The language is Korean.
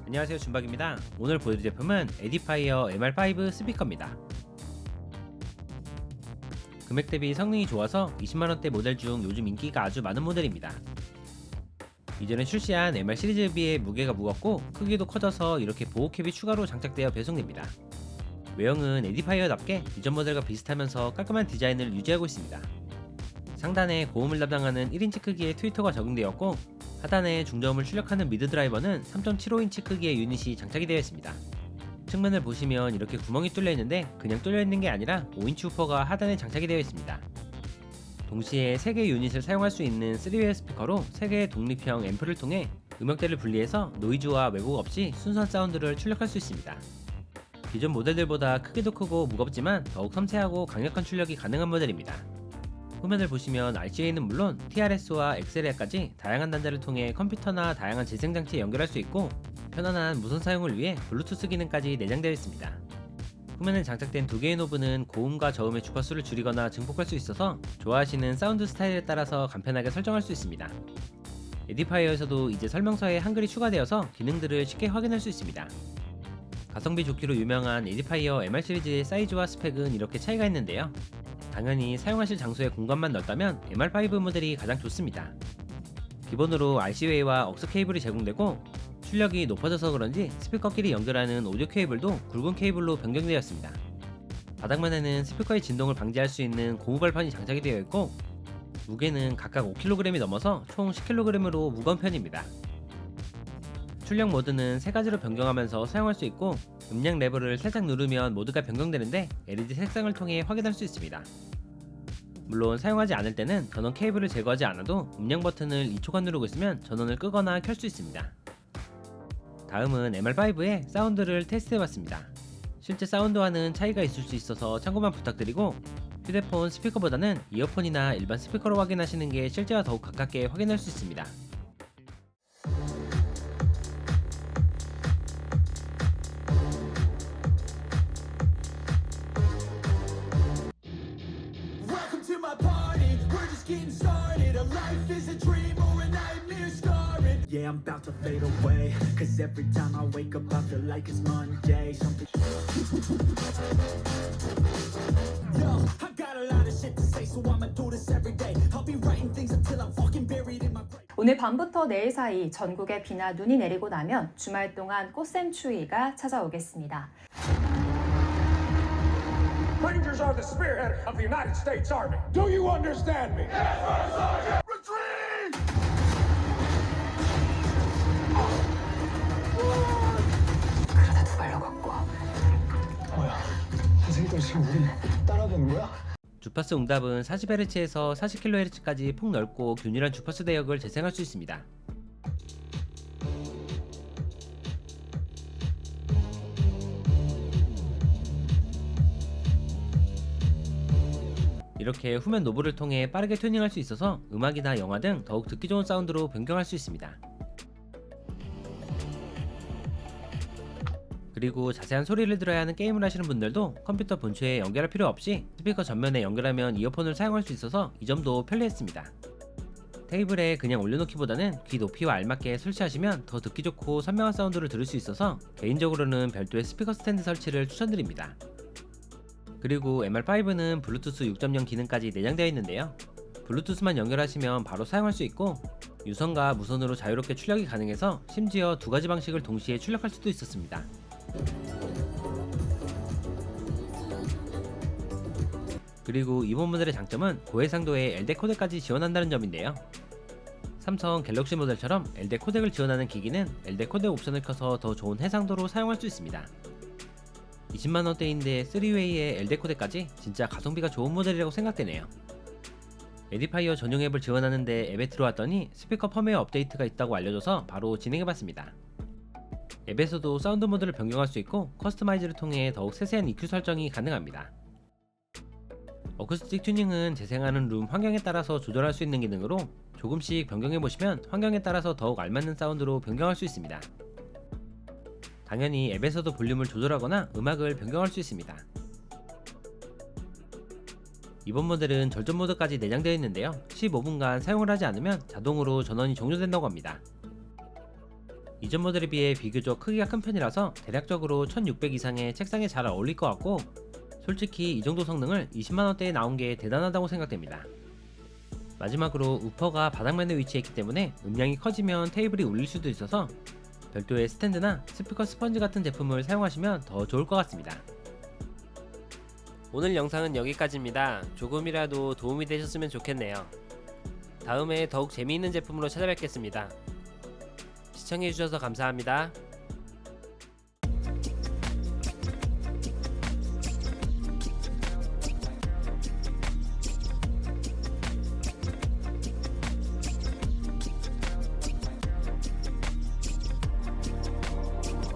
안녕하세요, 준박입니다. 오늘 보여드릴 제품은 에디파이어 MR5 스피커입니다. 금액 대비 성능이 좋아서 20만원대 모델 중 요즘 인기가 아주 많은 모델입니다. 이전에 출시한 MR 시리즈에 비해 무게가 무겁고 크기도 커져서 이렇게 보호캡이 추가로 장착되어 배송됩니다. 외형은 에디파이어답게 이전 모델과 비슷하면서 깔끔한 디자인을 유지하고 있습니다. 상단에 고음을 담당하는 1인치 크기의 트위터가 적용되었고, 하단에 중저음을 출력하는 미드 드라이버는 3.75인치 크기의 유닛이 장착이 되어 있습니다. 측면을 보시면 이렇게 구멍이 뚫려 있는데 그냥 뚫려 있는 게 아니라 5인치 우퍼가 하단에 장착이 되어 있습니다. 동시에 3개의 유닛을 사용할 수 있는 3웨이 스피커로 3개의 독립형 앰프를 통해 음역대를 분리해서 노이즈와 왜곡 없이 순수한 사운드를 출력할 수 있습니다. 기존 모델들보다 크기도 크고 무겁지만 더욱 섬세하고 강력한 출력이 가능한 모델입니다. 후면을 보시면 RCA는 물론 TRS와 XLR까지 다양한 단자를 통해 컴퓨터나 다양한 재생장치에 연결할 수 있고, 편안한 무선 사용을 위해 블루투스 기능까지 내장되어 있습니다. 후면에 장착된 2개의 노브는 고음과 저음의 주파수를 줄이거나 증폭할 수 있어서 좋아하시는 사운드 스타일에 따라서 간편하게 설정할 수 있습니다. 에디파이어에서도 이제 설명서에 한글이 추가되어서 기능들을 쉽게 확인할 수 있습니다. 가성비 좋기로 유명한 에디파이어 MR 시리즈의 사이즈와 스펙은 이렇게 차이가 있는데요. 당연히 사용하실 장소에 공간만 넓다면 MR5 모델이 가장 좋습니다. 기본으로 RC웨이와 억스 케이블이 제공되고, 출력이 높아져서 그런지 스피커끼리 연결하는 오디오 케이블도 굵은 케이블로 변경되었습니다. 바닥면에는 스피커의 진동을 방지할 수 있는 고무 발판이 장착이 되어 있고, 무게는 각각 5kg이 넘어서 총 10kg으로 무거운 편입니다. 출력 모드는 3가지로 변경하면서 사용할 수 있고, 음량 레벨을 살짝 누르면 모드가 변경되는데 LED 색상을 통해 확인할 수 있습니다. 물론 사용하지 않을 때는 전원 케이블을 제거하지 않아도 음량 버튼을 2초간 누르고 있으면 전원을 끄거나 켤 수 있습니다. 다음은 MR5의 사운드를 테스트해봤습니다. 실제 사운드와는 차이가 있을 수 있어서 참고만 부탁드리고, 휴대폰 스피커보다는 이어폰이나 일반 스피커로 확인하시는 게 실제와 더욱 가깝게 확인할 수 있습니다. Yeah, I'm about to fade away. Cause every time I wake up, I feel like it's Monday. Something. Yo, I got a lot of shit to say, so I'ma do this every day. I'll be writing things until I'm fucking buried in my grave. 오늘 밤부터 내일 사이 전국에 비나 눈이 내리고 나면 주말 동안 꽃샘추위가 찾아오겠습니다. Rangers are the spearhead of the United States Army. Do you understand me? Yes, sir, Sergeant! Retreat! 그러다 두 발로 걷고. 뭐야? 선생님들 지금 우리 따라가는 거야? 주파수 응답은 40Hz에서 40kHz까지 폭넓고 균일한 주파수 대역을 재생할 수 있습니다. 이렇게 후면 노브를 통해 빠르게 튜닝할 수 있어서 음악이나 영화 등 더욱 듣기 좋은 사운드로 변경할 수 있습니다. 그리고 자세한 소리를 들어야 하는 게임을 하시는 분들도 컴퓨터 본체에 연결할 필요 없이 스피커 전면에 연결하면 이어폰을 사용할 수 있어서 이 점도 편리했습니다. 테이블에 그냥 올려놓기보다는 귀 높이와 알맞게 설치하시면 더 듣기 좋고 선명한 사운드를 들을 수 있어서 개인적으로는 별도의 스피커 스탠드 설치를 추천드립니다. 그리고 MR5는 블루투스 6.0 기능까지 내장되어 있는데요. 블루투스만 연결하시면 바로 사용할 수 있고, 유선과 무선으로 자유롭게 출력이 가능해서 심지어 2가지 방식을 동시에 출력할 수도 있었습니다. 그리고 이번 모델의 장점은 고해상도의 LDAC 코덱까지 지원한다는 점인데요. 삼성 갤럭시 모델처럼 LDAC 코덱을 지원하는 기기는 LDAC 코덱 옵션을 켜서 더 좋은 해상도로 사용할 수 있습니다. 20만원대인데 3웨이의 LDAC 코덱까지 진짜 가성비가 좋은 모델이라고 생각되네요. 에디파이어 전용 앱을 지원하는데 앱에 들어왔더니 스피커 펌웨어 업데이트가 있다고 알려줘서 바로 진행해봤습니다. 앱에서도 사운드 모드를 변경할 수 있고, 커스터마이즈를 통해 더욱 세세한 EQ 설정이 가능합니다. 어쿠스틱 튜닝은 재생하는 룸 환경에 따라서 조절할 수 있는 기능으로 조금씩 변경해보시면 환경에 따라서 더욱 알맞는 사운드로 변경할 수 있습니다. 당연히 앱에서도 볼륨을 조절하거나 음악을 변경할 수 있습니다. 이번 모델은 절전 모드까지 내장되어 있는데요. 15분간 사용을 하지 않으면 자동으로 전원이 종료된다고 합니다. 이전 모델에 비해 비교적 크기가 큰 편이라서 대략적으로 1600 이상의 책상에 잘 어울릴 것 같고, 솔직히 이 정도 성능을 20만원대에 나온 게 대단하다고 생각됩니다. 마지막으로 우퍼가 바닥면에 위치했기 때문에 음량이 커지면 테이블이 울릴 수도 있어서 별도의 스탠드나 스피커 스펀지 같은 제품을 사용하시면 더 좋을 것 같습니다. 오늘 영상은 여기까지입니다. 조금이라도 도움이 되셨으면 좋겠네요. 다음에 더욱 재미있는 제품으로 찾아뵙겠습니다. 시청해주셔서 감사합니다.